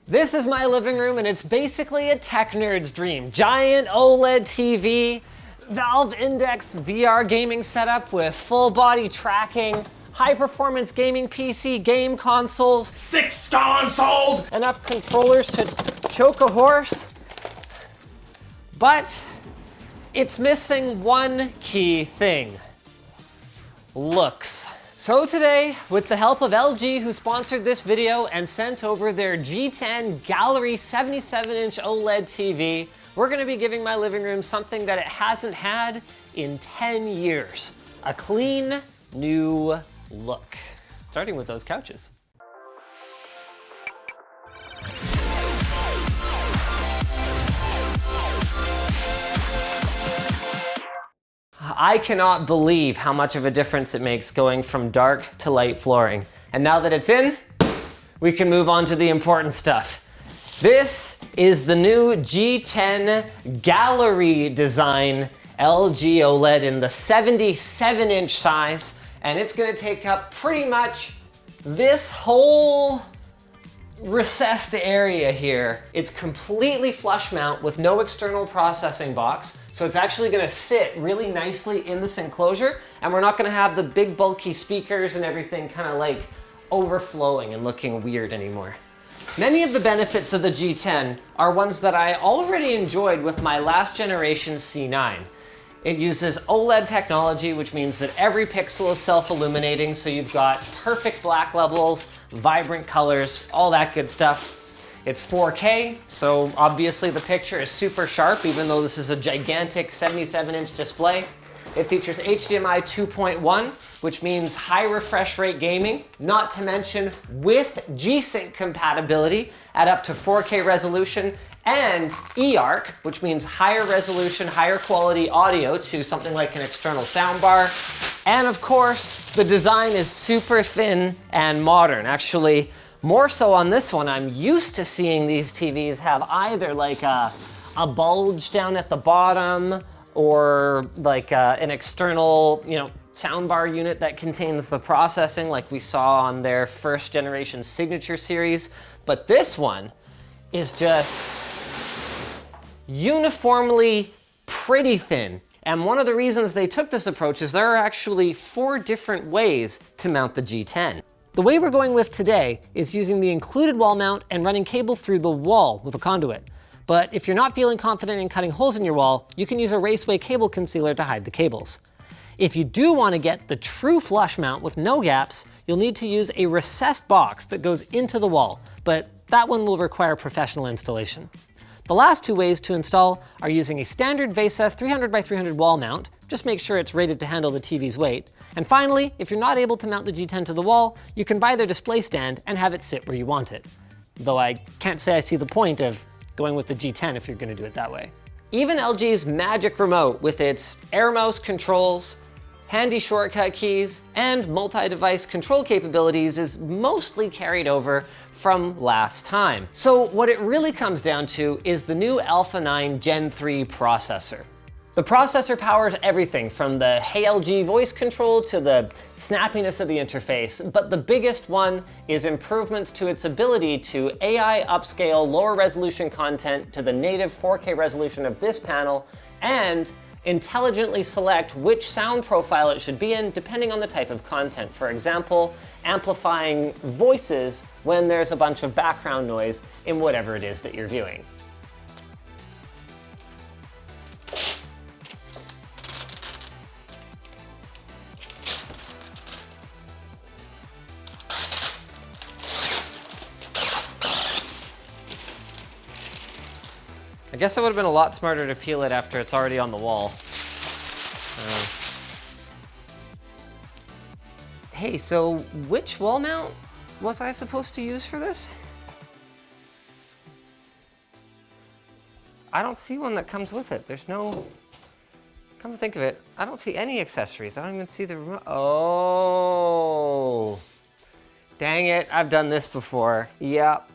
This is my living room, and it's basically a tech nerd's dream. Giant OLED TV, Valve Index VR gaming setup with full body tracking, high performance gaming PC, game consoles, 6 consoles, enough controllers to choke a horse. But it's missing one key thing: looks. So today, with the help of LG, who sponsored this video and sent over their G10 Gallery 77-inch OLED TV, we're gonna be giving my living room something that it hasn't had in 10 years. A clean, new look. Starting with those couches. I cannot believe how much of a difference it makes going from dark to light flooring. And now that it's in, we can move on to the important stuff. This is the new G10 Gallery design LG OLED in the 77-inch size, and it's gonna take up pretty much this whole recessed area here. It's completely flush mount with no external processing box, so it's actually gonna sit really nicely in this enclosure, and we're not gonna have the big bulky speakers and everything kind of like overflowing and looking weird anymore. Many of the benefits of the G10 are ones that I already enjoyed with my last generation C9. It uses OLED technology, which means that every pixel is self-illuminating, so you've got perfect black levels, vibrant colors, all that good stuff. It's 4K, so obviously the picture is super sharp, even though this is a gigantic 77-inch display. It features HDMI 2.1, which means high refresh rate gaming, not to mention with G-Sync compatibility at up to 4K resolution, and eARC, which means higher resolution, higher quality audio to something like an external soundbar. And of course, the design is super thin and modern. Actually, more so on this one. I'm used to seeing these TVs have either like a bulge down at the bottom or like an external, soundbar unit that contains the processing like we saw on their first generation Signature series. But this one is just uniformly pretty thin. And one of the reasons they took this approach is there are actually 4 different ways to mount the G10. The way we're going with today is using the included wall mount and running cable through the wall with a conduit. But if you're not feeling confident in cutting holes in your wall, you can use a raceway cable concealer to hide the cables. If you do want to get the true flush mount with no gaps, you'll need to use a recessed box that goes into the wall, but that one will require professional installation. The last 2 ways to install are using a standard VESA 300x300 wall mount, just make sure it's rated to handle the TV's weight. And finally, if you're not able to mount the G10 to the wall, you can buy their display stand and have it sit where you want it. Though I can't say I see the point of going with the G10 if you're gonna do it that way. Even LG's Magic Remote with its air mouse controls, handy shortcut keys, and multi-device control capabilities is mostly carried over from last time. So what it really comes down to is the new Alpha 9 Gen 3 processor. The processor powers everything from the Hey LG voice control to the snappiness of the interface, but the biggest one is improvements to its ability to AI upscale lower resolution content to the native 4K resolution of this panel, and intelligently select which sound profile it should be in depending on the type of content. For example, amplifying voices when there's a bunch of background noise in whatever it is that you're viewing. I guess it would have been a lot smarter to peel it after it's already on the wall. Hey, so which wall mount was I supposed to use for this? I don't see one that comes with it. There's no, come to think of it, I don't see any accessories. I don't even see the remote. Oh, dang it, I've done this before. Yep.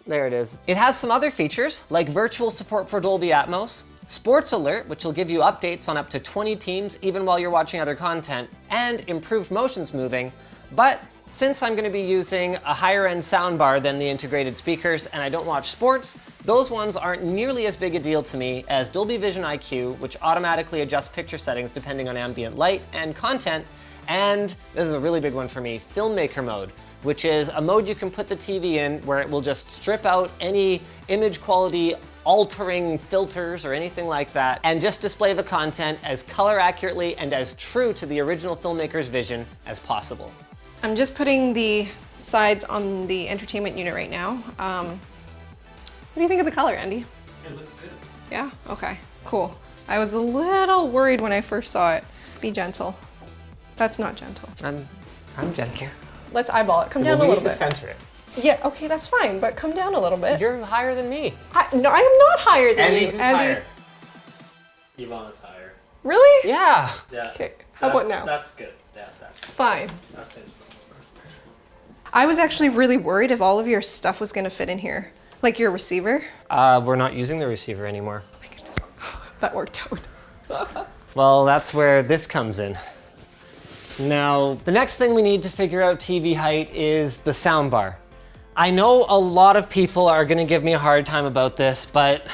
There it is. It has some other features, like virtual support for Dolby Atmos, Sports Alert, which will give you updates on up to 20 teams even while you're watching other content, and improved motion smoothing, but Since I'm going to be using a higher end soundbar than the integrated speakers and I don't watch sports, those ones aren't nearly as big a deal to me as Dolby Vision Iq, which automatically adjusts picture settings depending on ambient light and content. And this is a really big one for me, Filmmaker Mode, which is a mode you can put the TV in where it will just strip out any image quality altering filters or anything like that and just display the content as color accurately and as true to the original filmmaker's vision as possible. I'm just putting the sides on the entertainment unit right now. What do you think of the color, Andy? It looks good. Yeah? Okay, cool. I was a little worried when I first saw it. Be gentle. That's not gentle. I'm gentle. Let's eyeball it. Come down a We little need to bit. center it. Yeah, okay, that's fine, but come down a little bit. You're higher than me. No, I am not higher than Andy, you. who's higher? Yvonne's higher. Really? Yeah. Yeah. Okay, how about now? That's good. Yeah, Fine. that's it. I was actually really worried if all of your stuff was gonna fit in here. Like your receiver. We're not using the receiver anymore. Oh my goodness. That worked out. Well, that's where this comes in. Now, the next thing we need to figure out TV height is the soundbar. I know a lot of people are gonna give me a hard time about this, but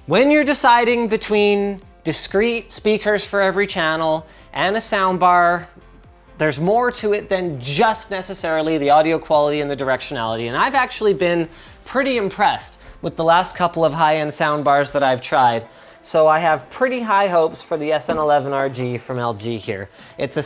when you're deciding between discrete speakers for every channel and a soundbar, there's more to it than just necessarily the audio quality and the directionality. And I've actually been pretty impressed with the last couple of high-end soundbars that I've tried. So I have pretty high hopes for the SN11RG from LG here. It's a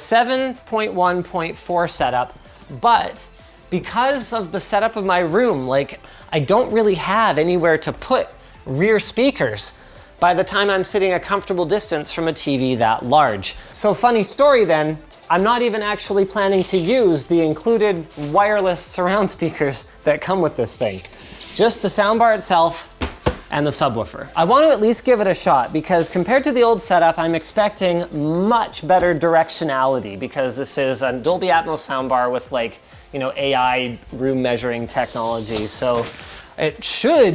7.1.4 setup, but because of the setup of my room, like I don't really have anywhere to put rear speakers by the time I'm sitting a comfortable distance from a TV that large. So funny story then, I'm not even actually planning to use the included wireless surround speakers that come with this thing. Just the soundbar itself and the subwoofer. I want to at least give it a shot because compared to the old setup, I'm expecting much better directionality because this is a Dolby Atmos soundbar with like, you know, AI room measuring technology. So it should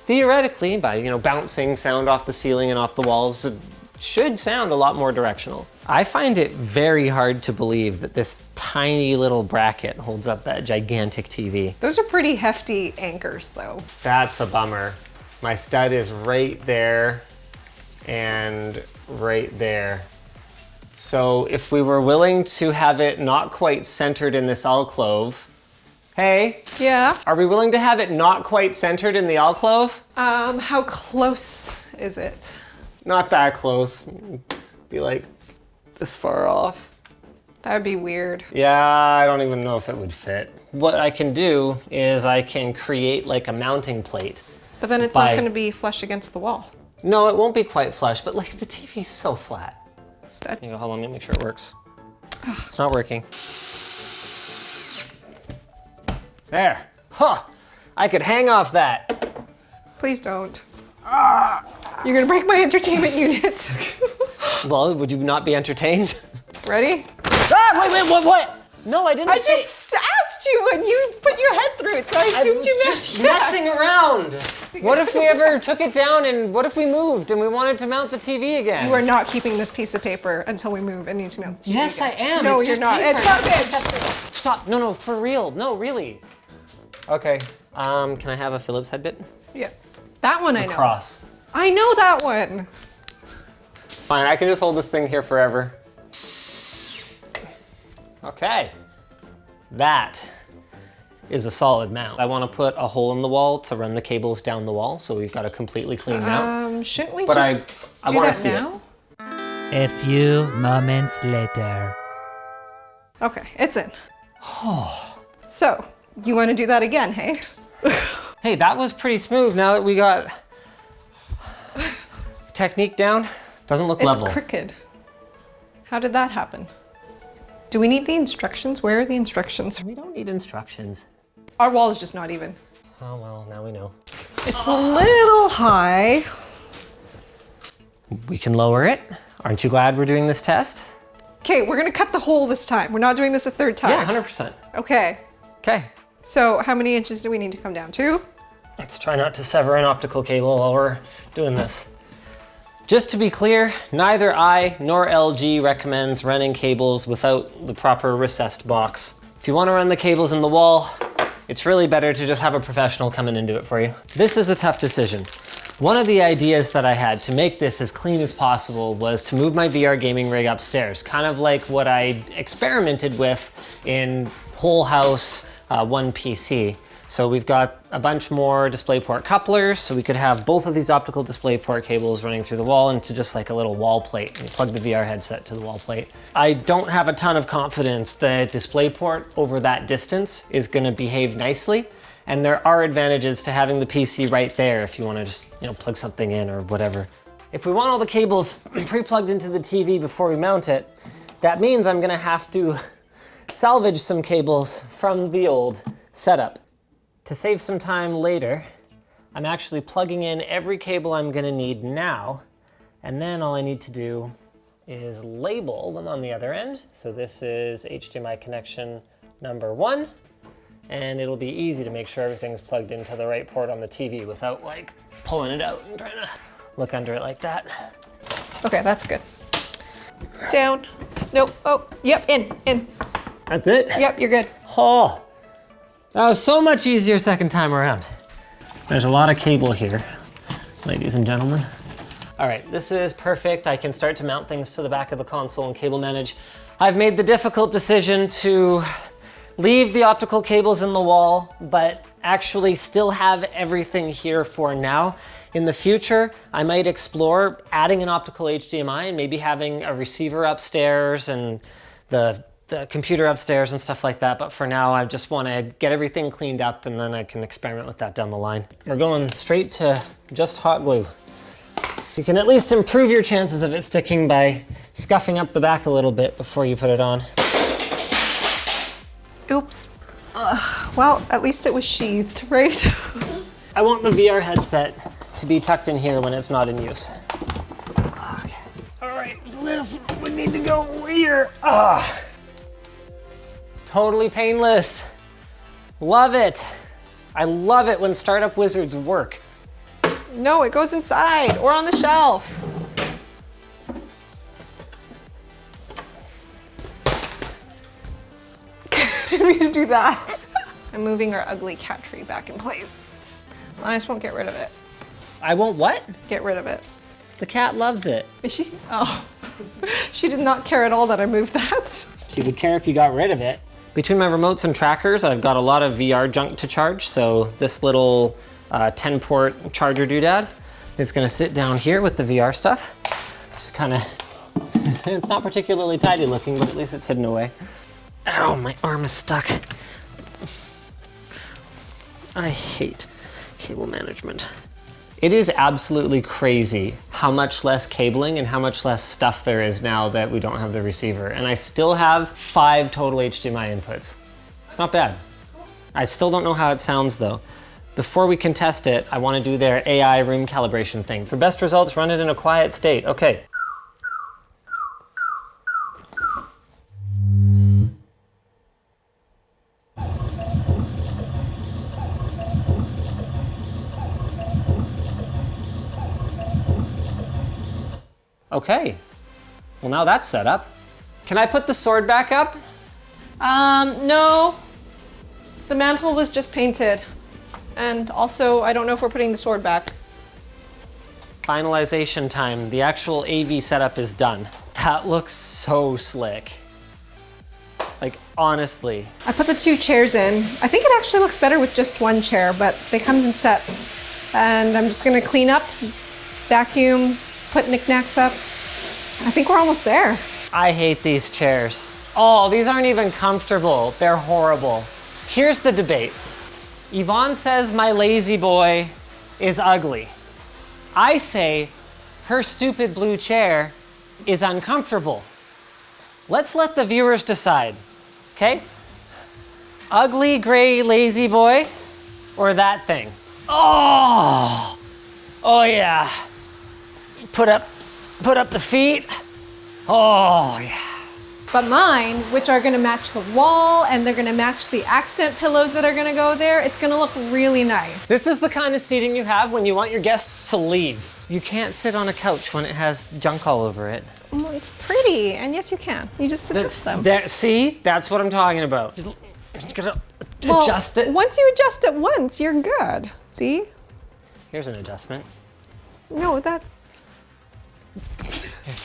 theoretically, by, you know, bouncing sound off the ceiling and off the walls, it should sound a lot more directional. I find it very hard to believe that this tiny little bracket holds up that gigantic TV. Those are pretty hefty anchors though. That's a bummer. My stud is right there and right there. So if we were willing to have it not quite centered in this alcove, hey, Yeah. are we willing to have it not quite centered in the alcove? How close is it? Not that close. Be like this far off. That would be weird. Yeah, I don't even know if it would fit. What I can do is I can create like a mounting plate. But then it's not gonna be flush against the wall. No, it won't be quite flush, but like the TV's so flat. Stud. Here you go, hold on, let me make sure it works. It's not working. There, huh, I could hang off that. Please don't. You're gonna break my entertainment unit. Well, would you not be entertained? Ready? Ah, wait, what? No, I didn't I say- just asked you and you put your head through it, so I I assumed was you meant just yes. messing around. What if we ever took it down and what if we moved and we wanted to mount the TV again? You are not keeping this piece of paper until we move and need to mount the TV Yes, again. I am. No, It's you're just not. paper. It's garbage. Stop, no, for real, no, really. Okay, can I have a Phillips head bit? Yeah. That one I know. Cross. I know that one. It's fine, I can just hold this thing here forever. Okay, that is a solid mount. I want to put a hole in the wall to run the cables down the wall, so we've got a completely clean mount. Shouldn't we But just I do wanna that see now? it. A few moments later. Okay, it's in. So, you want to do that again, hey? Hey, that was pretty smooth now that we got technique down. Doesn't look It's level. crooked. How did that happen? Do we need the instructions? Where are the instructions? We don't need instructions. Our wall's just not even. Oh well, now we know. It's a little high. We can lower it. Aren't you glad we're doing this test? Okay, we're gonna cut the hole this time. We're not doing this a third time. Yeah, 100%. Okay, Okay, so how many inches do we need to come down? 2? let's try not to sever an optical cable while we're doing this. Just to be clear, neither I nor LG recommends running cables without the proper recessed box If you want to run the cables in the wall, it's really better to just have a professional come in and do it for you. This is a tough decision. One of the ideas that I had to make this as clean as possible was to move my VR gaming rig upstairs, kind of like what I experimented with in Whole House 1 PC. So we've got a bunch more DisplayPort couplers, so we could have both of these optical DisplayPort cables running through the wall into just like a little wall plate. And you plug the VR headset to the wall plate. I don't have a ton of confidence that DisplayPort over that distance is gonna behave nicely. And there are advantages to having the PC right there if you wanna just plug something in or whatever. If we want all the cables pre-plugged into the TV before we mount it, that means I'm gonna have to salvage some cables from the old setup. To save some time later, I'm actually plugging in every cable I'm gonna need now, and then all I need to do is label them on the other end. So this is HDMI connection number 1, and it'll be easy to make sure everything's plugged into the right port on the TV without like pulling it out and trying to look under it like that. Okay, that's good. Down. Nope. Oh, yep, in. That's it? Yep, you're good. Oh. That was so much easier second time around. There's a lot of cable here, ladies and gentlemen. All right, this is perfect. I can start to mount things to the back of the console and cable manage. I've made the difficult decision to leave the optical cables in the wall, but actually still have everything here for now. In the future, I might explore adding an optical HDMI and maybe having a receiver upstairs and the computer upstairs and stuff like that, but for now I just want to get everything cleaned up and then I can experiment with that down the line. We're going straight to just hot glue. You can at least improve your chances of it sticking by scuffing up the back a little bit before you put it on. Oops. Well, at least it was sheathed, right? I want the VR headset to be tucked in here when it's not in use. Okay. All right, so this would need to go here. Totally painless. Love it. I love it when startup wizards work. No, it goes inside or on the shelf. Didn't mean to do that. I'm moving our ugly cat tree back in place. I just won't get rid of it. I won't what? Get rid of it. The cat loves it. Is she? Oh. She did not care at all that I moved that. She would care if you got rid of it. Between my remotes and trackers, I've got a lot of VR junk to charge, so this little 10-port charger doodad is gonna sit down here with the VR stuff. Just kinda, it's not particularly tidy looking, but at least it's hidden away. Ow, my arm is stuck. I hate cable management. It is absolutely crazy how much less cabling and how much less stuff there is now that we don't have the receiver. And I still have 5 total HDMI inputs. It's not bad. I still don't know how it sounds though. Before we can test it, I want to do their AI room calibration thing. For best results, run it in a quiet state. Okay. Okay, well now that's set up. Can I put the sword back up? No. The mantle was just painted. And also, I don't know if we're putting the sword back. Finalization time. The actual AV setup is done. That looks so slick. Like, honestly. I put the 2 chairs in. I think it actually looks better with just 1 chair, but they come in sets. And I'm just gonna clean up, vacuum, put knickknacks up. I think we're almost there. I hate these chairs. Oh, these aren't even comfortable. They're horrible. Here's the debate. Yvonne says my lazy boy is ugly. I say her stupid blue chair is uncomfortable. Let's let the viewers decide, okay? Ugly gray lazy boy or that thing? Oh yeah. Put up the feet. Oh yeah. But mine, which are gonna match the wall and they're gonna match the accent pillows that are gonna go there, it's gonna look really nice. This is the kind of seating you have when you want your guests to leave. You can't sit on a couch when it has junk all over it. Well, it's pretty, and yes you can. You just adjust them. See, that's what I'm talking about. Just just gonna Well, adjust it. Once you adjust it once, you're good. See? Here's an adjustment. No, that's...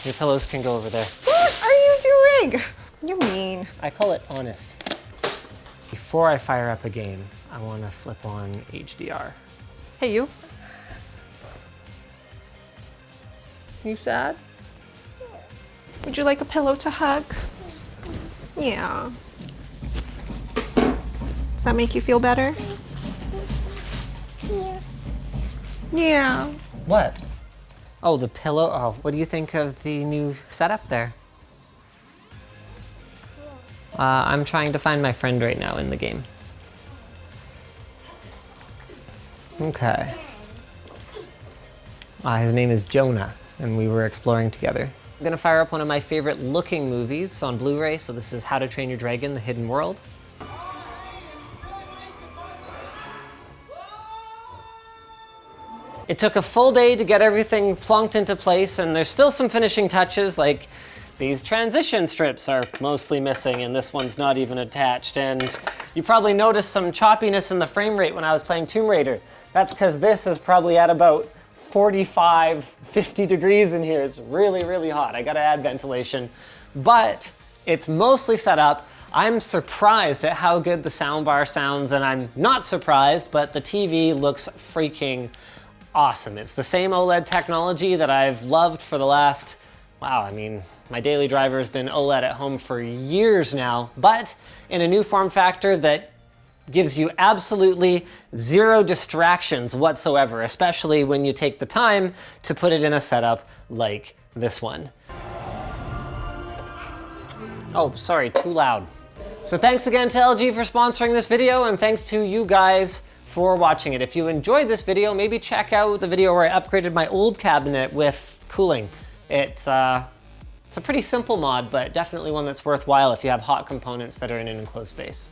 Your pillows can go over there. What are you doing? You're mean. I call it honest. Before I fire up a game, I want to flip on HDR. Hey, you. You sad? Would you like a pillow to hug? Yeah. Does that make you feel better? Yeah. Yeah. What? Oh, the pillow. Oh, what do you think of the new setup there? I'm trying to find my friend right now in the game. Okay. His name is Jonah, and we were exploring together. I'm gonna fire up one of my favorite looking movies on Blu-ray, so this is How to Train Your Dragon: The Hidden World. It took a full day to get everything plonked into place, and there's still some finishing touches, like these transition strips are mostly missing, and this one's not even attached. And you probably noticed some choppiness in the frame rate when I was playing Tomb Raider. That's because this is probably at about 45, 50 degrees in here. It's really, really hot. I gotta add ventilation, but it's mostly set up. I'm surprised at how good the soundbar sounds, and I'm not surprised, but the TV looks freaking awesome. It's the same OLED technology that I've loved for the last, wow, I mean, my daily driver has been OLED at home for years now, but in a new form factor that gives you absolutely zero distractions whatsoever, especially when you take the time to put it in a setup like this one. Oh, sorry, too loud. So thanks again to LG for sponsoring this video, and thanks to you guys for watching it. If you enjoyed this video, maybe check out the video where I upgraded my old cabinet with cooling. It's a pretty simple mod, but definitely one that's worthwhile if you have hot components that are in an enclosed space.